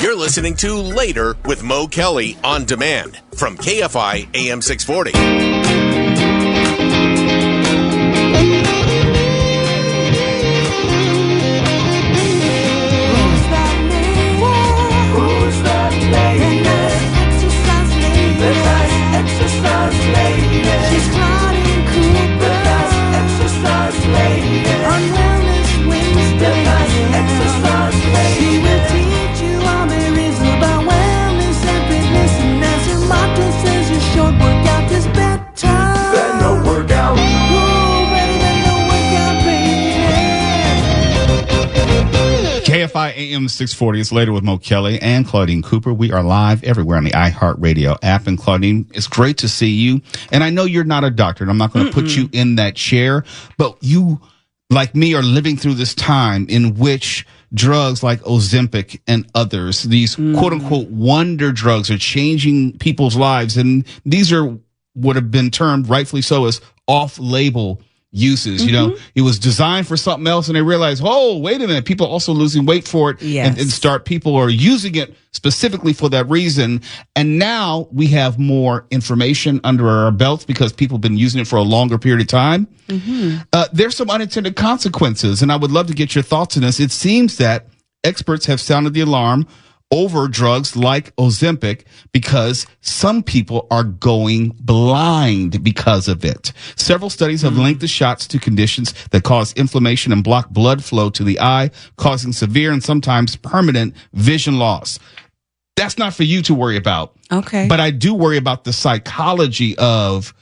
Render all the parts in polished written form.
You're listening to Later with Mo Kelly on demand from KFI AM 640. Exercise lady. She's Claudine Cooper. The best exercise lady. On Wellness Wednesday. The best exercise lady. She will teach you all there is about wellness and fitness. And as her motto says, your short workout is better than no workout. Ooh, better than no workout, baby. KFI AM 640 is Later with Mo Kelly and Claudine Cooper. We are live everywhere on the iHeartRadio app. And Claudine, it's great to see you. And I know you're not a doctor, and I'm not going to put you in that chair, but you, like me, are living through this time in which drugs like Ozempic and others, these quote unquote wonder drugs, are changing people's lives. And these are what have been termed, rightfully so, as off-label uses. You know, it was designed for something else, and they realized, oh, wait a minute, people are also losing weight for it. Yes. And people are using it specifically for that reason. And now we have more information under our belts because people have been using it for a longer period of time. There's some unintended consequences, and I would love to get your thoughts on this. It seems that experts have sounded the alarm over drugs like Ozempic because some people are going blind because of it. Several studies have linked the shots to conditions that cause inflammation and block blood flow to the eye, causing severe and sometimes permanent vision loss. That's not for you to worry about. Okay. But I do worry about the psychology of,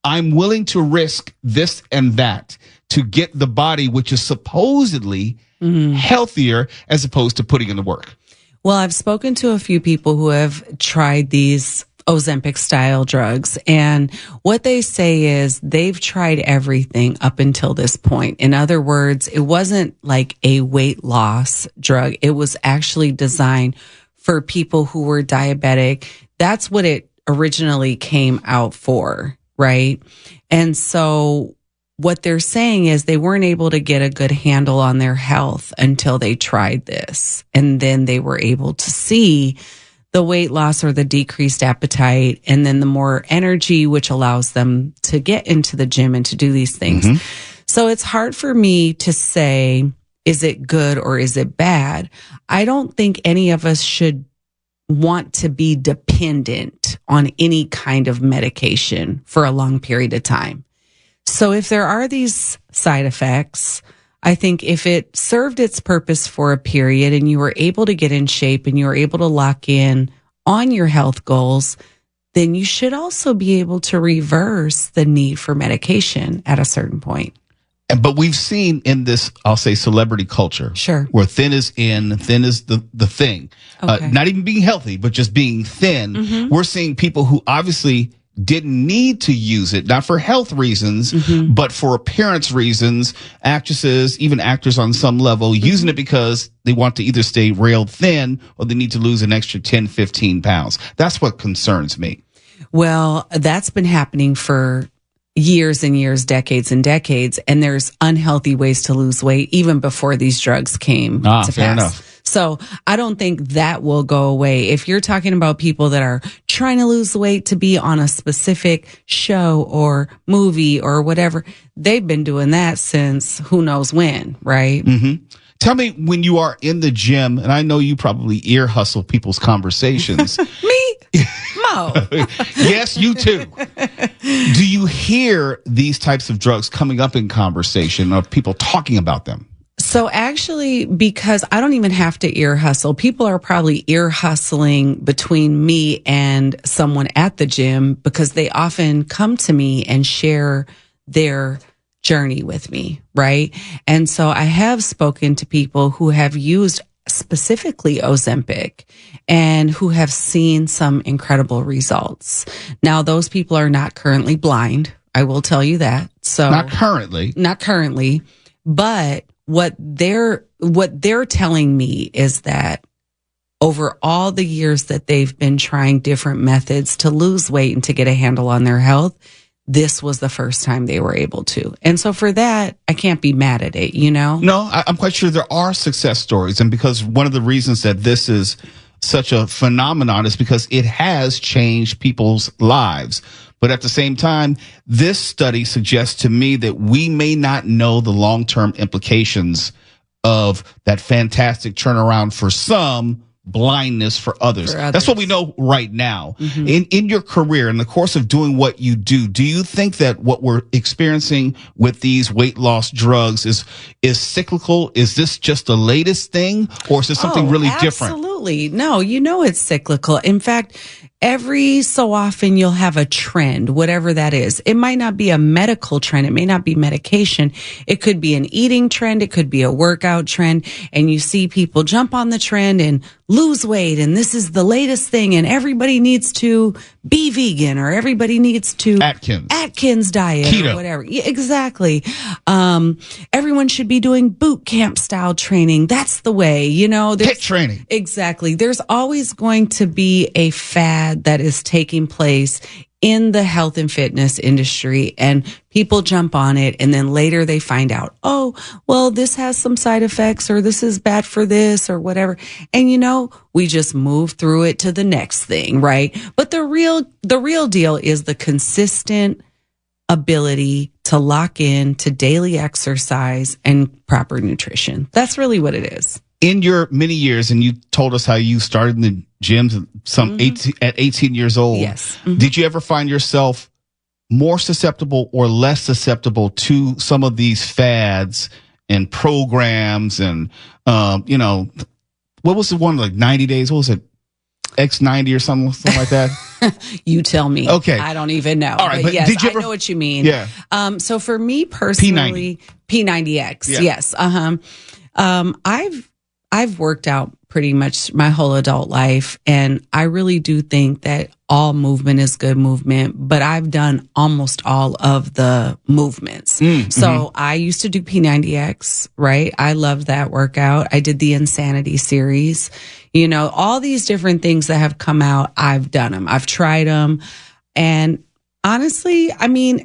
I'm willing to risk this and that to get the body which is supposedly healthier as opposed to putting in the work. Well, I've spoken to a few people who have tried these Ozempic style drugs, and what they say is they've tried everything up until this point. In other words, it wasn't like a weight loss drug. It was actually designed for people who were diabetic. That's what it originally came out for, right? And so what they're saying is they weren't able to get a good handle on their health until they tried this. And then they were able to see the weight loss or the decreased appetite, and then the more energy, which allows them to get into the gym and to do these things. So it's hard for me to say, is it good or is it bad? I don't think any of us should want to be dependent on any kind of medication for a long period of time. So if there are these side effects, I think if it served its purpose for a period and you were able to get in shape and you were able to lock in on your health goals, then you should also be able to reverse the need for medication at a certain point. But we've seen in this, I'll say, celebrity culture, Sure. where thin is in, thin is the thing. Okay. Not even being healthy, but just being thin. We're seeing people who obviously didn't need to use it, not for health reasons, but for appearance reasons. Actresses, even actors on some level, using it because they want to either stay rail thin or they need to lose an extra 10, 15 pounds. That's what concerns me. Well, that's been happening for years and years, decades and decades, and there's unhealthy ways to lose weight even before these drugs came to pass. Fair enough. So I don't think that will go away. If you're talking about people that are trying to lose weight to be on a specific show or movie or whatever, they've been doing that since who knows when, right? Tell me, when you are in the gym, and I know you probably ear hustle people's conversations. Me? Mo. Yes, you too. Do you hear these types of drugs coming up in conversation, or people talking about them? So actually, because I don't even have to ear hustle, people are probably ear hustling between me and someone at the gym because they often come to me and share their journey with me, right? And so I have spoken to people who have used specifically Ozempic and who have seen some incredible results. Now, those people are not currently blind. I will tell you that. So Not currently, but what they're telling me is that over all the years that they've been trying different methods to lose weight and to get a handle on their health, this was the first time they were able to. And so for that, I can't be mad at it, you know? No, I'm quite sure there are success stories. And because one of the reasons that this is such a phenomenon is because it has changed people's lives. But at the same time, this study suggests to me that we may not know the long-term implications of that fantastic turnaround for some, blindness for others. That's what we know right now. In your career, in the course of doing what you do you think that what we're experiencing with these weight loss drugs is cyclical? Is this just the latest thing, or is this something really different? Absolutely. No, it's cyclical. In fact, every so often you'll have a trend, whatever that is. It might not be a medical trend. It may not be medication. It could be an eating trend. It could be a workout trend. And you see people jump on the trend and lose weight. And this is the latest thing. And everybody needs to be vegan, or everybody needs to Atkins diet, keto, or whatever. Yeah, exactly. Everyone should be doing boot camp style training. That's the way, HIIT training. Exactly. There's always going to be a fad that is taking place in the health and fitness industry, and people jump on it, and then later they find out, oh, well, this has some side effects, or this is bad for this, or whatever. And we just move through it to the next thing, right? But the real deal is the consistent ability to lock in to daily exercise and proper nutrition. That's really what it is. In your many years, and you told us how you started in the gyms at 18 years old. Yes. Did you ever find yourself more susceptible or less susceptible to some of these fads and programs? And, what was the one, like 90 days? What was it? X90 or something like that? You tell me. Okay. I don't even know. All right. But yes, did you I know what you mean. Yeah. So for me personally, P90X. Yeah. Yes. I've worked out pretty much my whole adult life, and I really do think that all movement is good movement, but I've done almost all of the movements. So I used to do P90X, right? I loved that workout. I did the Insanity series, all these different things that have come out. I've done them. I've tried them. And honestly,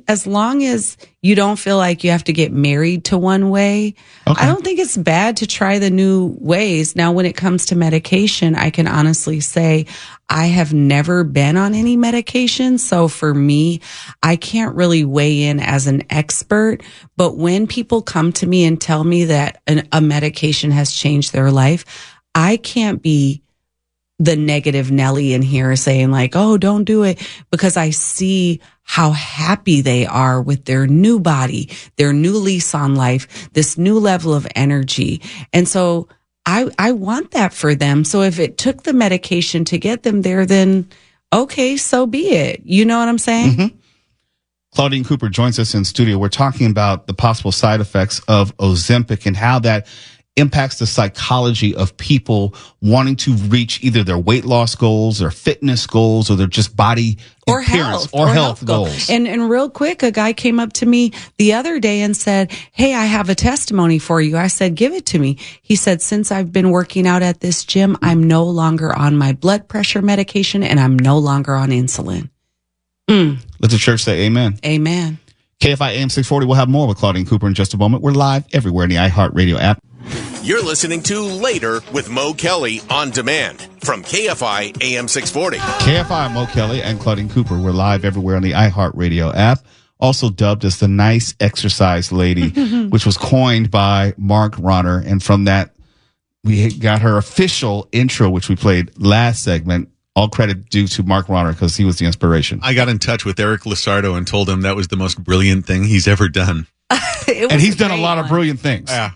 as long as you don't feel like you have to get married to one way, I don't think it's bad to try the new ways. Now, when it comes to medication, I can honestly say I have never been on any medication. So for me, I can't really weigh in as an expert. But when people come to me and tell me that a medication has changed their life, I can't be the negative Nelly in here saying like, oh, don't do it, because I see how happy they are with their new body, their new lease on life, this new level of energy. And so I want that for them. So if it took the medication to get them there, then okay, so be it. You know what I'm saying? Claudine Cooper joins us in studio. We're talking about the possible side effects of Ozempic and how that impacts the psychology of people wanting to reach either their weight loss goals or fitness goals or their just body or appearance health or health goals. And real quick, a guy came up to me the other day and said, hey, I have a testimony for you. I said, give it to me. He said, since I've been working out at this gym, I'm no longer on my blood pressure medication and I'm no longer on insulin. Let the church say amen. Amen. KFI AM 640. We'll have more with Claudine Cooper in just a moment. We're live everywhere in the iHeartRadio app. You're listening to Later with Mo Kelly on demand from KFI AM 640. KFI, Mo Kelly and Claudine Cooper. We're live everywhere on the iHeartRadio app, also dubbed as the nice exercise lady, which was coined by Mark Ronner. And from that, we got her official intro, which we played last segment. All credit due to Mark Ronner because he was the inspiration. I got in touch with Eric Lasardo and told him that was the most brilliant thing he's ever done. And he's done a lot of brilliant things. Yeah.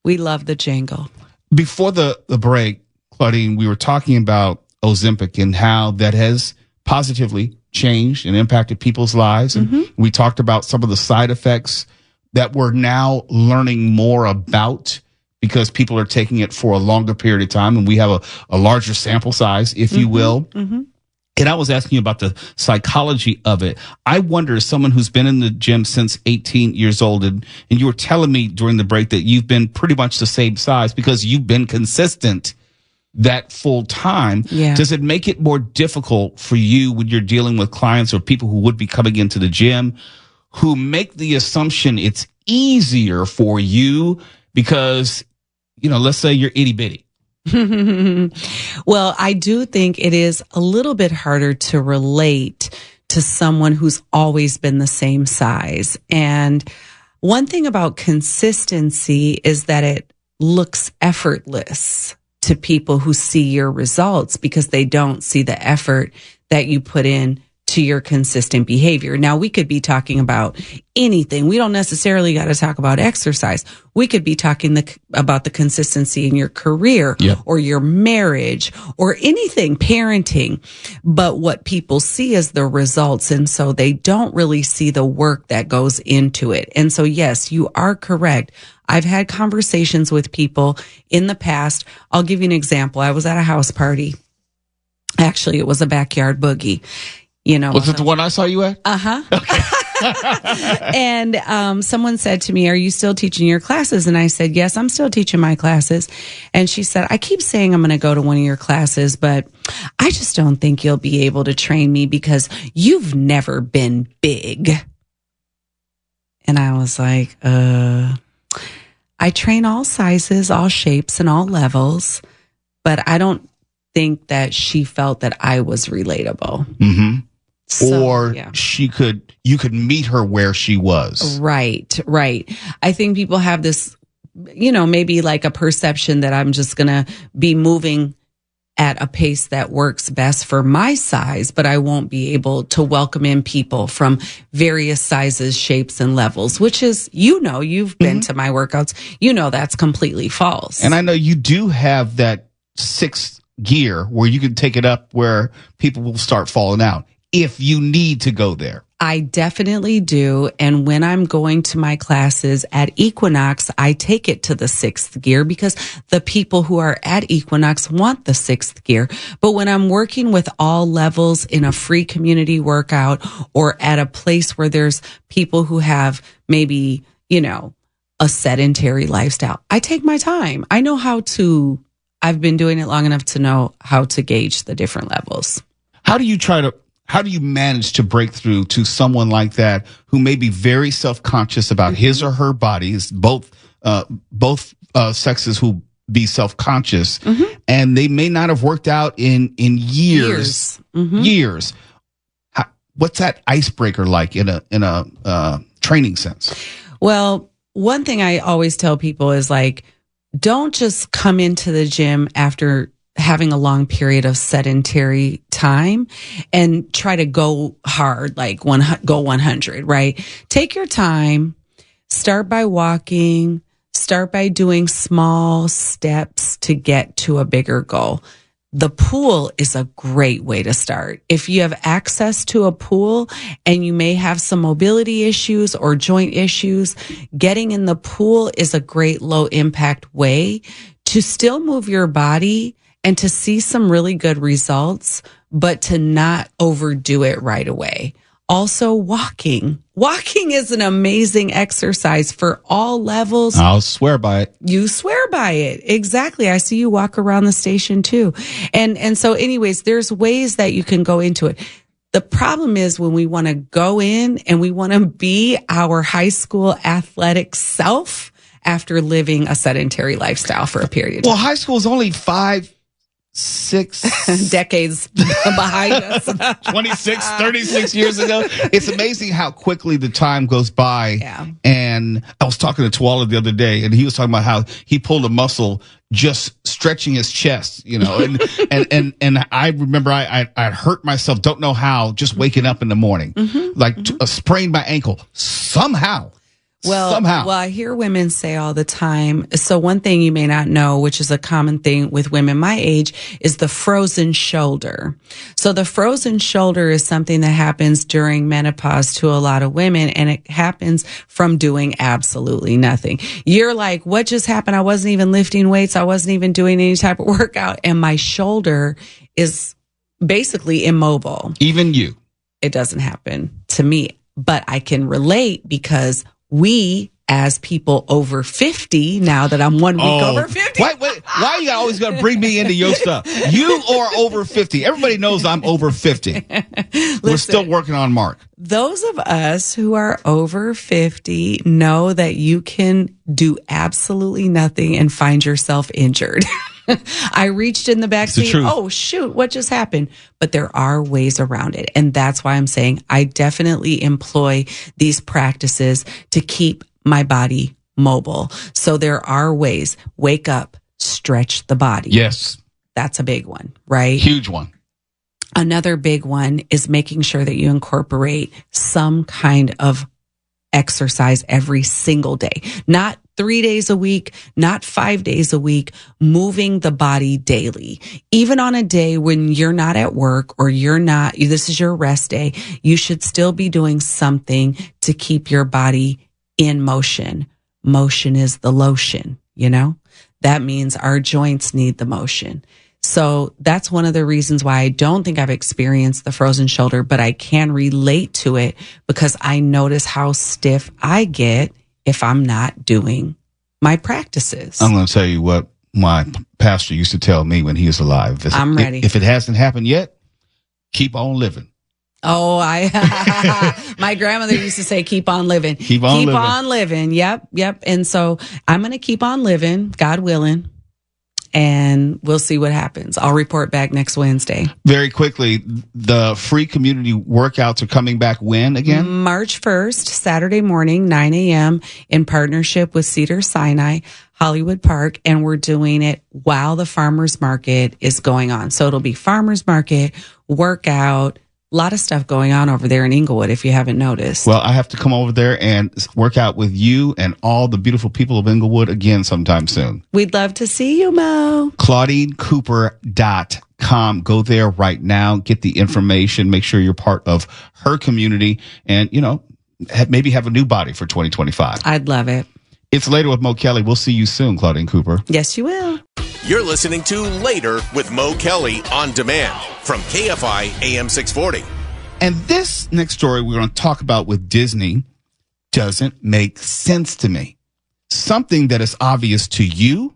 We love the jingle. Before the break, Claudine, we were talking about Ozempic and how that has positively changed and impacted people's lives. And we talked about some of the side effects that we're now learning more about because people are taking it for a longer period of time. And we have a larger sample size, if you will. And I was asking you about the psychology of it. I wonder, as someone who's been in the gym since 18 years old, and you were telling me during the break that you've been pretty much the same size because you've been consistent that full time. Yeah. Does it make it more difficult for you when you're dealing with clients or people who would be coming into the gym who make the assumption it's easier for you because, let's say you're itty bitty. Well, I do think it is a little bit harder to relate to someone who's always been the same size. And one thing about consistency is that it looks effortless to people who see your results because they don't see the effort that you put in to your consistent behavior. Now, we could be talking about anything. We don't necessarily got to talk about exercise. We could be talking about the consistency in your career or your marriage or anything, parenting. But what people see is the results. And so they don't really see the work that goes into it. And so, yes, you are correct. I've had conversations with people in the past. I'll give you an example. I was at a house party. Actually, it was a backyard boogie. You know, was it the one I saw you at? And someone said to me, "Are you still teaching your classes?" And I said, "Yes, I'm still teaching my classes." And she said, "I keep saying I'm going to go to one of your classes, but I just don't think you'll be able to train me because you've never been big." And I was like, I train all sizes, all shapes, and all levels, but I don't think that she felt that I was relatable. Mm-hmm. So, or you could meet her where she was. Right. I think people have this, maybe like a perception that I'm just going to be moving at a pace that works best for my size, but I won't be able to welcome in people from various sizes, shapes, and levels, which is, you've been to my workouts. That's completely false. And I know you do have that sixth gear where you can take it up where people will start falling out if you need to go there. I definitely do. And when I'm going to my classes at Equinox, I take it to the sixth gear because the people who are at Equinox want the sixth gear. But when I'm working with all levels in a free community workout or at a place where there's people who have maybe, a sedentary lifestyle, I take my time. I've been doing it long enough to know how to gauge the different levels. How do you manage to break through to someone like that who may be very self-conscious about his or her bodies, both sexes who be self-conscious, and they may not have worked out in years. Years. What's that icebreaker like in a training sense? Well, one thing I always tell people is don't just come into the gym after having a long period of sedentary time and try to go hard, go 100, right? Take your time, start by walking, start by doing small steps to get to a bigger goal. The pool is a great way to start. If you have access to a pool and you may have some mobility issues or joint issues, getting in the pool is a great low impact way to still move your body and to see some really good results, but to not overdo it right away. Also, walking. Walking is an amazing exercise for all levels. I'll swear by it. You swear by it. Exactly. I see you walk around the station too. And so anyways, there's ways that you can go into it. The problem is when we want to go in and we want to be our high school athletic self after living a sedentary lifestyle for a period of time. Well, high school is only 6 decades behind us. 26, 36 years ago. It's amazing how quickly the time goes by. Yeah. And I was talking to Tuala the other day, and he was talking about how he pulled a muscle just stretching his chest, and I remember I hurt myself, don't know how, just waking up in the morning, sprained my ankle somehow. Well, I hear women say all the time. So one thing you may not know, which is a common thing with women my age, is the frozen shoulder. So the frozen shoulder is something that happens during menopause to a lot of women, and it happens from doing absolutely nothing. You're like, what just happened? I wasn't even lifting weights. I wasn't even doing any type of workout, and my shoulder is basically immobile. Even you. It doesn't happen to me, but I can relate because we, as people over 50, now that I'm 1 week over 50. Why are you always going to bring me into your stuff? You are over 50. Everybody knows I'm over 50. We're still working on Mark. Those of us who are over 50 know that you can do absolutely nothing and find yourself injured. I reached in the back It's the seat. truth. Oh, shoot, what just happened? But there are ways around it. And that's why I'm saying I definitely employ these practices to keep my body mobile. So there are ways. Wake up, stretch the body. Yes. That's a big one, right? Huge one. Another big one is making sure that you incorporate some kind of exercise every single day, not 3 days a week, not 5 days a week, moving the body daily. Even on a day when you're not at work or this is your rest day, you should still be doing something to keep your body in motion. Motion is the lotion, That means our joints need the motion. So that's one of the reasons why I don't think I've experienced the frozen shoulder, but I can relate to it because I notice how stiff I get if I'm not doing my practices. I'm going to tell you what my pastor used to tell me when he was alive. I'm ready. If it hasn't happened yet, keep on living. Oh, my grandmother used to say, keep on living. Keep on living. Yep. And so I'm going to keep on living, God willing. And we'll see what happens. I'll report back next Wednesday. Very quickly, the free community workouts are coming back when again? March 1st, Saturday morning, 9 a.m. in partnership with Cedar Sinai, Hollywood Park. And we're doing it while the farmer's market is going on. So it'll be farmer's market, workout, a lot of stuff going on over there in Inglewood, if you haven't noticed. Well, I have to come over there and work out with you and all the beautiful people of Inglewood again sometime soon. We'd love to see you, Mo. ClaudineCooper.com. Go there right now. Get the information. Make sure you're part of her community and, maybe have a new body for 2025. I'd love it. It's Later with Mo Kelly. We'll see you soon, Claudine Cooper. Yes, you will. You're listening to Later with Mo Kelly on demand from KFI AM 640. And this next story we're going to talk about with Disney doesn't make sense to me. Something that is obvious to you,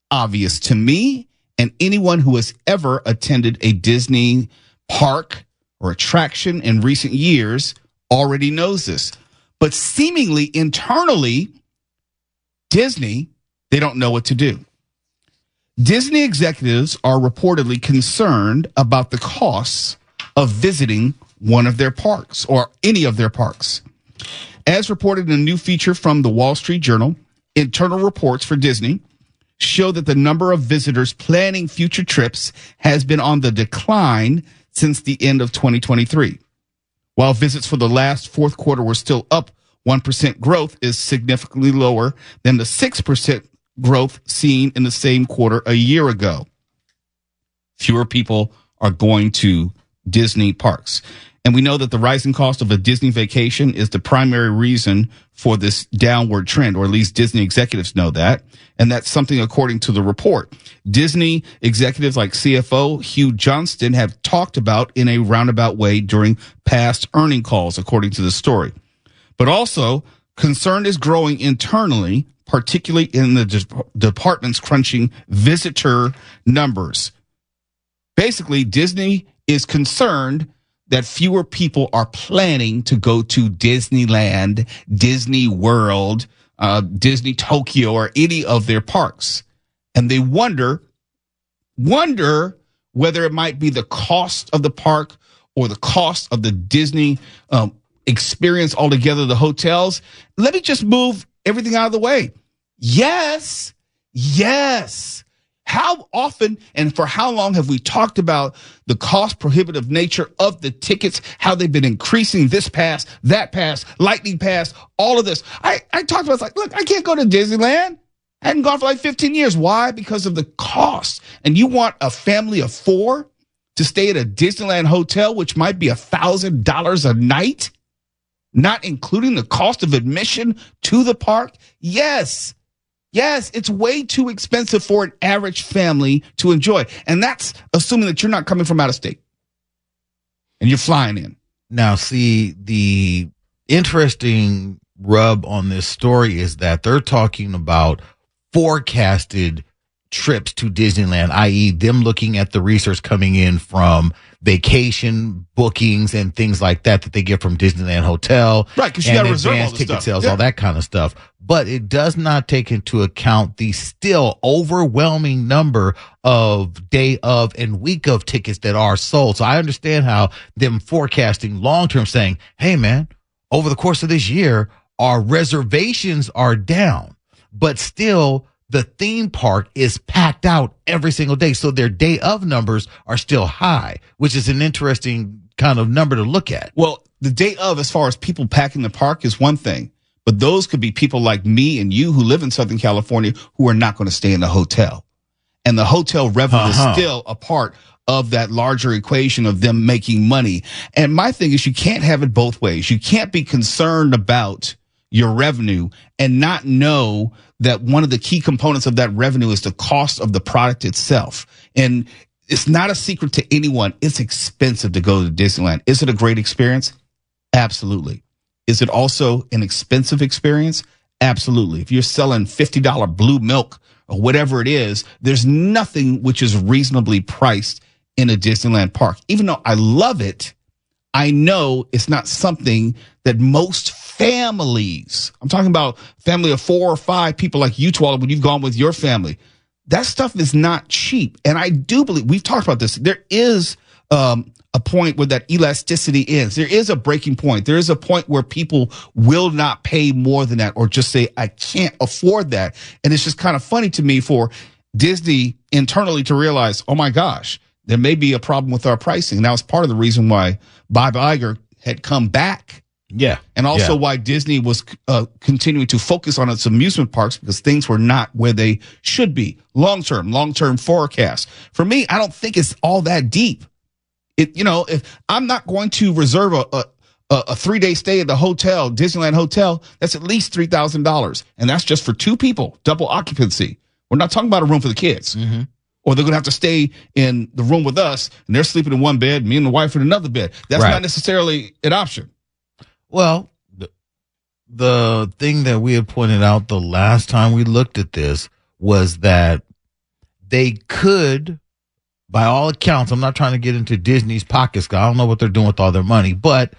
obvious to me, and anyone who has ever attended a Disney park or attraction in recent years already knows this. But seemingly internally, Disney, they don't know what to do. Disney executives are reportedly concerned about the costs of visiting one of their parks or any of their parks. As reported in a new feature from the Wall Street Journal, internal reports for Disney show that the number of visitors planning future trips has been on the decline since the end of 2023. While visits for the last fourth quarter were still up, 1% growth is significantly lower than the 6% growth seen in the same quarter a year ago. Fewer people are going to Disney parks. And we know that the rising cost of a Disney vacation is the primary reason for this downward trend, or at least Disney executives know that. And that's something according to the report. Disney executives like CFO Hugh Johnston have talked about in a roundabout way during past earning calls, according to the story. But also, concern is growing internally, particularly in the departments crunching visitor numbers. Basically, Disney is concerned that fewer people are planning to go to Disneyland, Disney World, Disney Tokyo, or any of their parks. And they wonder whether it might be the cost of the park or the cost of the Disney experience altogether, the hotels. Let me just move everything out of the way. Yes. How often and for how long have we talked about the cost prohibitive nature of the tickets, how they've been increasing this pass, that pass, lightning pass, all of this. I talked about, it's like, look, I can't go to Disneyland. I hadn't gone for like 15 years. Why? Because of the cost. And you want a family of 4 to stay at a Disneyland hotel, which might be $1,000 a night, not including the cost of admission to the park? Yes, it's way too expensive for an average family to enjoy. And that's assuming that you're not coming from out of state and you're flying in. Now, see, the interesting rub on this story is that they're talking about forecasted trips to Disneyland, i.e. them looking at the research coming in from vacation bookings and things like that they get from Disneyland Hotel. Right, because you got to reserve all the ticket stuff. sales, Yeah. all that kind of stuff. But it does not take into account the still overwhelming number of day of and week of tickets that are sold. So I understand how them forecasting long term saying, hey, man, over the course of this year, our reservations are down, but still the theme park is packed out every single day. So their day of numbers are still high, which is an interesting kind of number to look at. Well, the day of, as far as people packing the park, is one thing. But those could be people like me and you who live in Southern California who are not going to stay in the hotel. And the hotel revenue is still a part of that larger equation of them making money. And my thing is, you can't have it both ways. You can't be concerned about your revenue and not know that one of the key components of that revenue is the cost of the product itself. And it's not a secret to anyone. It's expensive to go to Disneyland. Is it a great experience? Absolutely. Is it also an expensive experience? Absolutely. If you're selling $50 blue milk or whatever it is, there's nothing which is reasonably priced in a Disneyland park. Even though I love it, I know it's not something that most families, I'm talking about family of 4 or 5 people like you, Twala, when you've gone with your family, that stuff is not cheap. And I do believe, we've talked about this, there is a point where that elasticity ends. There is a breaking point. There is a point where people will not pay more than that or just say, I can't afford that. And it's just kind of funny to me for Disney internally to realize, oh my gosh, there may be a problem with our pricing. Now, it's part of the reason why Bob Iger had come back. Yeah. And also why Disney was continuing to focus on its amusement parks, because things were not where they should be. Long-term forecast. For me, I don't think it's all that deep. If I'm not going to reserve a 3-day stay at the hotel, Disneyland hotel, that's at least $3,000. And that's just for 2 people, double occupancy. We're not talking about a room for the kids. Mm-hmm. Or they're going to have to stay in the room with us, and they're sleeping in one bed, me and the wife in another bed. That's not necessarily an option. Well, the thing that we had pointed out the last time we looked at this was that they could, by all accounts, I'm not trying to get into Disney's pockets, 'cause I don't know what they're doing with all their money, but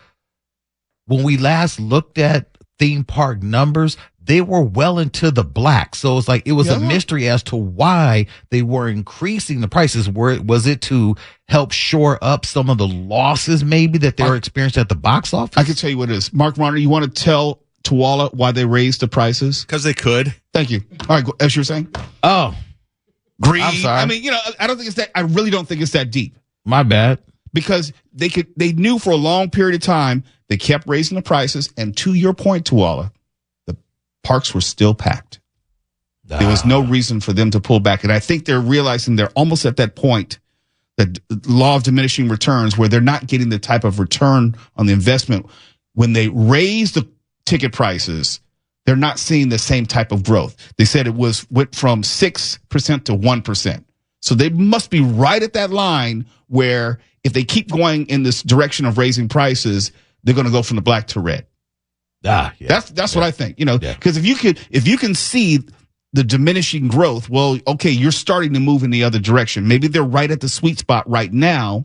when we last looked at theme park numbers, they were well into the black. So it's like it was a mystery as to why they were increasing the prices. Was it to help shore up some of the losses maybe that they were experiencing at the box office? I can tell you what it is. Mark Warner, you want to tell Twala why they raised the prices? Because they could. Thank you. All right, as you were saying. Oh, Greed. I'm sorry. I mean, I don't think it's that. I really don't think it's that deep. My bad. Because they knew for a long period of time, they kept raising the prices. And to your point, Twala, the parks were still packed. There was no reason for them to pull back. And I think they're realizing they're almost at that point, that law of diminishing returns, where they're not getting the type of return on the investment. When they raise the ticket prices, they're not seeing the same type of growth. They said it went from 6% to 1%. So they must be right at that line where if they keep going in this direction of raising prices, they're going to go from the black to red. That's what I think, because if you can see the diminishing growth, well, okay, you're starting to move in the other direction. Maybe they're right at the sweet spot right now,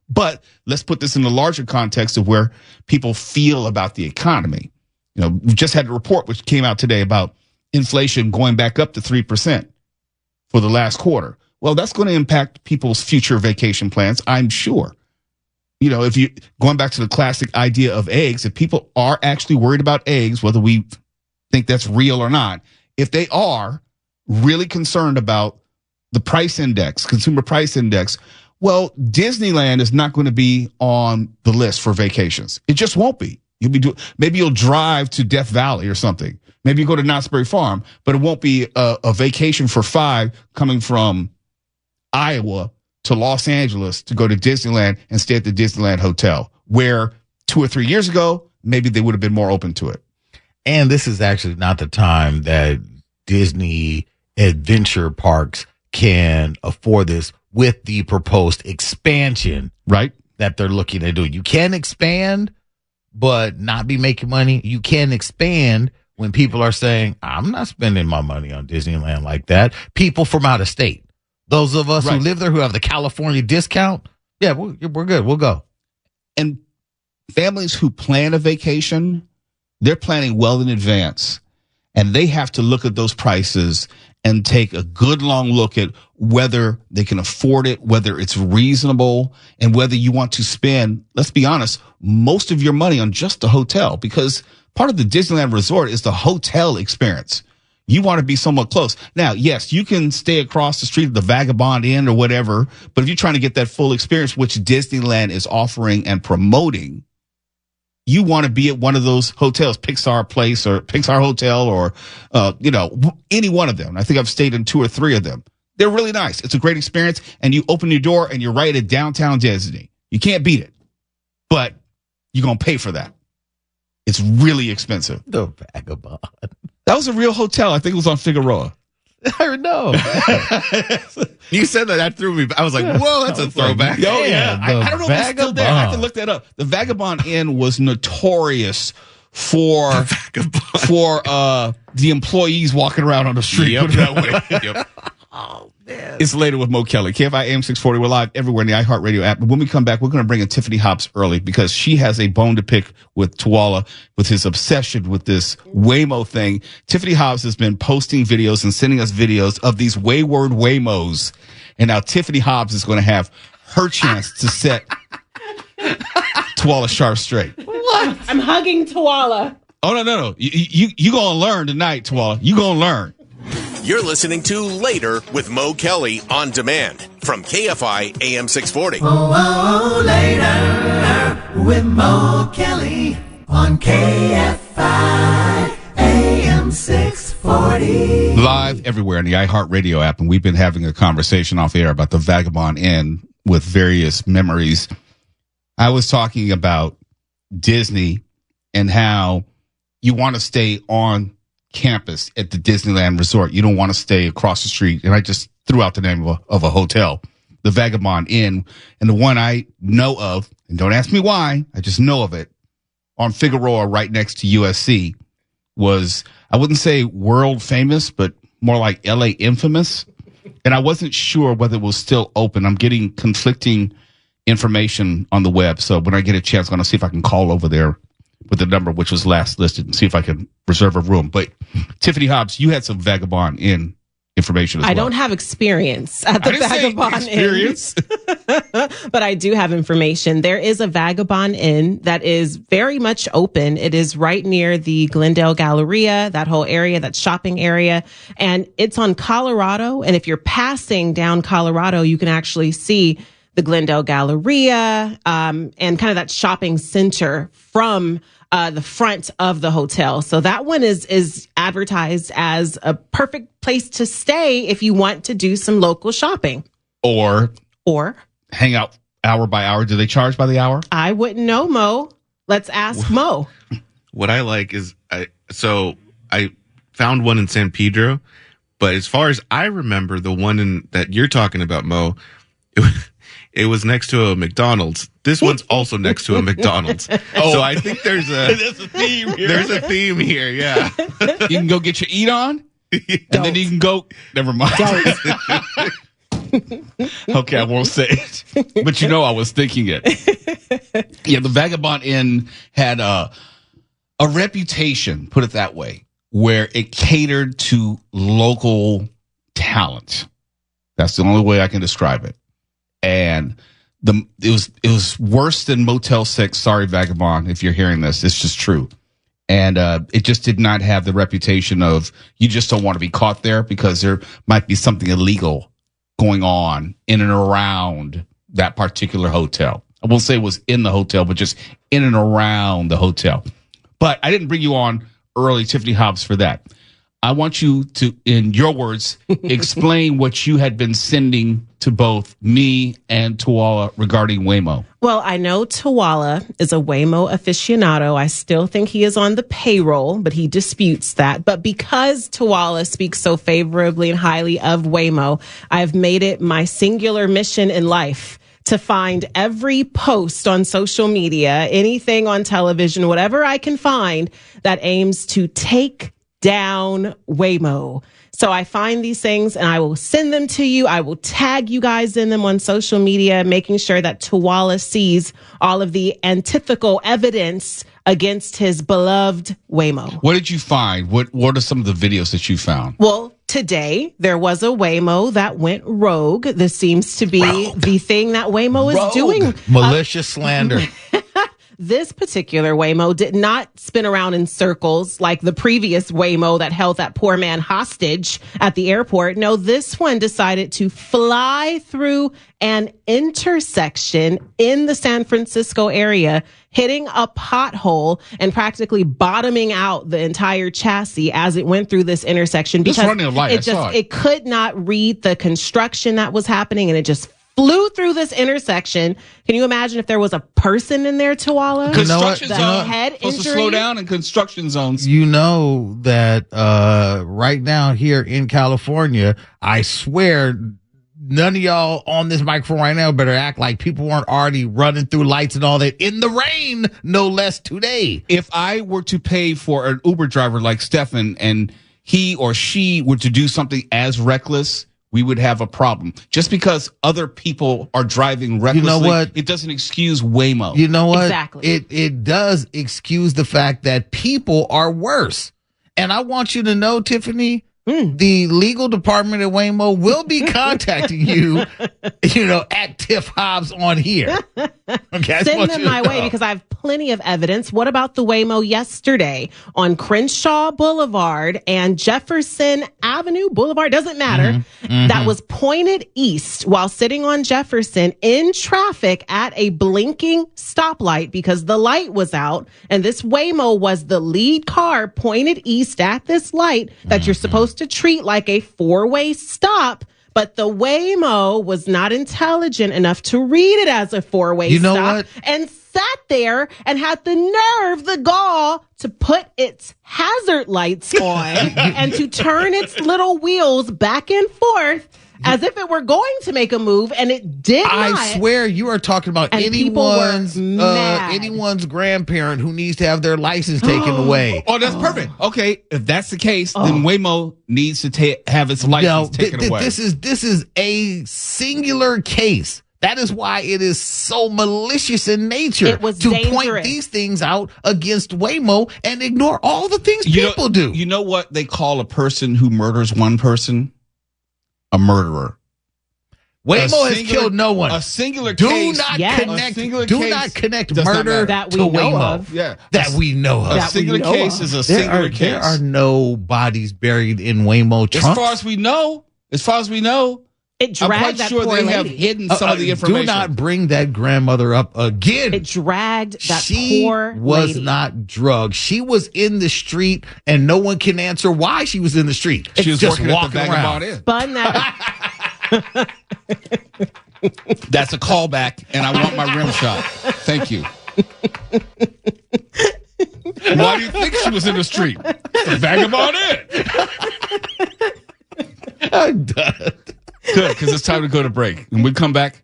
but let's put this in the larger context of where people feel about the economy. We just had a report which came out today about inflation going back up to 3% for the last quarter. Well, that's going to impact people's future vacation plans, I'm sure. If you going back to the classic idea of eggs, if people are actually worried about eggs, whether we think that's real or not, if they are really concerned about the price index, consumer price index, well, Disneyland is not going to be on the list for vacations. It just won't be. Maybe you'll drive to Death Valley or something. Maybe you go to Knott's Berry Farm, but it won't be a vacation for 5 coming from Iowa to Los Angeles to go to Disneyland and stay at the Disneyland Hotel, where 2 or 3 years ago, maybe they would have been more open to it. And this is actually not the time that Disney adventure parks can afford this with the proposed expansion, right? That they're looking at doing. You can expand, but not be making money. You can expand when people are saying, I'm not spending my money on Disneyland like that. People from out of state, those of us who live there who have the California discount, yeah, we're good. We'll go. And families who plan a vacation, they're planning well in advance. And they have to look at those prices and take a good long look at whether they can afford it, whether it's reasonable, and whether you want to spend, let's be honest, most of your money on just the hotel, because part of the Disneyland Resort is the hotel experience. You want to be somewhat close. Now, yes, you can stay across the street at the Vagabond Inn or whatever, but if you're trying to get that full experience, which Disneyland is offering and promoting, you want to be at one of those hotels, Pixar Place or Pixar Hotel or, any one of them. I think I've stayed in 2 or 3 of them. They're really nice. It's a great experience. And you open your door and you're right at downtown Disney. You can't beat it, but you're going to pay for that. It's really expensive. The Vagabond. That was a real hotel. I think it was on Figueroa. I know. You said that threw me. I was like, whoa, that's a throwback. Oh, yeah. I don't know if it's still there. I have to Vagabond. look that up. The Vagabond Inn was notorious for the employees walking around on the street. Yep. Put it that way. Yep. Oh, man. It's Later with Mo Kelly. KFI AM 640. We're live everywhere in the iHeartRadio app. But when we come back, we're going to bring in Tiffany Hobbs early because she has a bone to pick with Tuala with his obsession with this Waymo thing. Tiffany Hobbs has been posting videos and sending us videos of these wayward Waymos. And now Tiffany Hobbs is going to have her chance to set Tuala Sharp straight. What? I'm hugging Tuala. Oh, no. You going to learn tonight, Tuala. You going to learn. You're listening to Later with Mo Kelly on demand from KFI AM 640. Oh, later with Mo Kelly on KFI AM 640. Live everywhere in the iHeartRadio app, and we've been having a conversation off air about the Vagabond Inn with various memories. I was talking about Disney and how you want to stay on campus at the Disneyland Resort. You don't want to stay across the street. And I just threw out the name of a hotel, the Vagabond Inn. And the one I know of, and don't ask me why, I just know of it, on Figueroa right next to USC was, I wouldn't say world famous, but more like LA infamous. And I wasn't sure whether it was still open. I'm getting conflicting information on the web. So when I get a chance, I'm going to see if I can call over there with the number which was last listed and see if I can reserve a room. But Tiffany Hobbs, you had some Vagabond Inn information as well. I don't have experience at the Vagabond Inn, but I do have information. There is a Vagabond Inn that is very much open. It is right near the Glendale Galleria, that whole area, that shopping area. And it's on Colorado. And if you're passing down Colorado, you can actually see the Glendale Galleria, and kind of that shopping center from the front of the hotel. So that one is advertised as a perfect place to stay if you want to do some local shopping. Or hang out hour by hour. Do they charge by the hour? I wouldn't know, Mo. Let's ask Mo. What I like is I found one in San Pedro, but as far as I remember, the one that you're talking about, Mo, it was next to a McDonald's. This one's also next to a McDonald's. So I think there's a theme here. There's a theme here, yeah. You can go get your eat on, and then you can go. Never mind. Okay, I won't say it, but I was thinking it. Yeah, the Vagabond Inn had a reputation, put it that way, where it catered to local talent. That's the only way I can describe it. And it was worse than Motel 6. Sorry, Vagabond, if you're hearing this, it's just true. And it just did not have the reputation of, you just don't want to be caught there because there might be something illegal going on in and around that particular hotel. I won't say it was in the hotel, but just in and around the hotel. But I didn't bring you on early, Tiffany Hobbs, for that. I want you to, in your words, explain what you had been sending to both me and Tuala regarding Waymo. Well, I know Tuala is a Waymo aficionado. I still think he is on the payroll, but he disputes that. But because Tuala speaks so favorably and highly of Waymo, I've made it my singular mission in life to find every post on social media, anything on television, whatever I can find that aims to take down Waymo. So I find these things and I will send them to you. I will tag you guys in them on social media, making sure that Tuwala sees all of the antithetical evidence against his beloved Waymo. What did you find? What are some of the videos that you found? Well, today there was a Waymo that went rogue. This seems to be the thing that Waymo is doing. Malicious slander. This particular Waymo did not spin around in circles like the previous Waymo that held that poor man hostage at the airport. No, this one decided to fly through an intersection in the San Francisco area, hitting a pothole and practically bottoming out the entire chassis as it went through this intersection because running a light. it could not read the construction that was happening, and it just flew through this intersection. Can you imagine if there was a person in there, Tuwala? Construction zone. Head supposed injury. to slow down in construction zones. You know that right now here in California, I swear none of y'all on this microphone right now better act like people weren't already running through lights and all that in the rain, no less today. If I were to pay for an Uber driver like Stefan and he or she were to do something as reckless, we would have a problem. Just because other people are driving recklessly, you know what? It doesn't excuse Waymo. You know what? Exactly. It does excuse the fact that people are worse. And I want you to know, Tiffany, the legal department at Waymo will be contacting you, at Tiff Hobbs on here. Okay, send them my way because I have plenty of evidence. What about the Waymo yesterday on Crenshaw Boulevard and Jefferson Avenue Boulevard? Doesn't matter. That was pointed east while sitting on Jefferson in traffic at a blinking stoplight because the light was out. And this Waymo was the lead car pointed east at this light that you're supposed to treat like a four-way stop. But the Waymo was not intelligent enough to read it as a four-way You know stop what? and sat there and had the nerve, the gall to put its hazard lights on and to turn its little wheels back and forth as if it were going to make a move, and it did not. I swear you are talking about And people were mad. anyone's grandparent who needs to have their license taken away. Oh, that's perfect. Okay, if that's the case, then Waymo needs to have its license taken away. This is a singular case. That is why it is so malicious in nature It was to point dangerous. these things out against Waymo and ignore all the things people do. You know what they call a person who murders one person? A murderer. Waymo has killed no one. A singular Do case. not Yes. connect. A singular Do case not connect does not murder matter. That we to know Waymo. of. Yeah. That we know of. A That we singular know case of. is a singular case. There are no bodies buried in Waymo As trunks. far as we know, It I'm dragged quite that sure poor they lady. have hidden some of the information. Do not bring that grandmother up again. It dragged that She poor was lady. not drugged. She was in the street, and no one can answer why she was in the street. She was just working at the walking around. Vagabond Inn. Spun that. That's a callback, and I want my rim shot. Thank you. Why do you think she was in the street? The Vagabond Inn. I'm done. Good, because it's time to go to break. When we come back,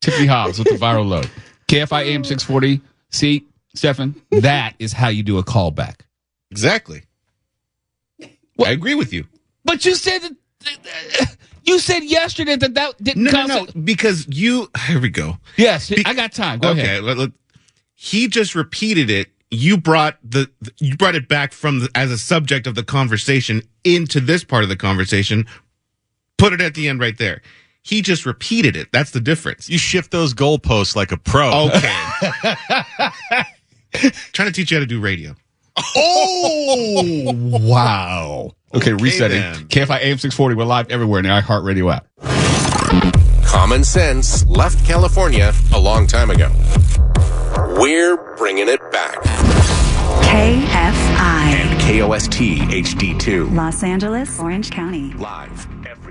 Tiffany Hobbs with the viral load. KFI AM 640. See, Stefan, that is how you do a callback. Exactly. I agree with you. But you said yesterday that didn't No, because here we go. Yes, I got time. Go ahead. Okay, he just repeated it. You brought it back from as a subject of the conversation into this part of the conversation. Put it at the end right there. He just repeated it. That's the difference. You shift those goalposts like a pro. Okay. Trying to teach you how to do radio. Oh, wow. Okay, resetting. then. KFI AM 640. We're live everywhere in the iHeartRadio app. Common sense left California a long time ago. We're bringing it back. KFI. And KOST HD2. Los Angeles, Orange County. Live every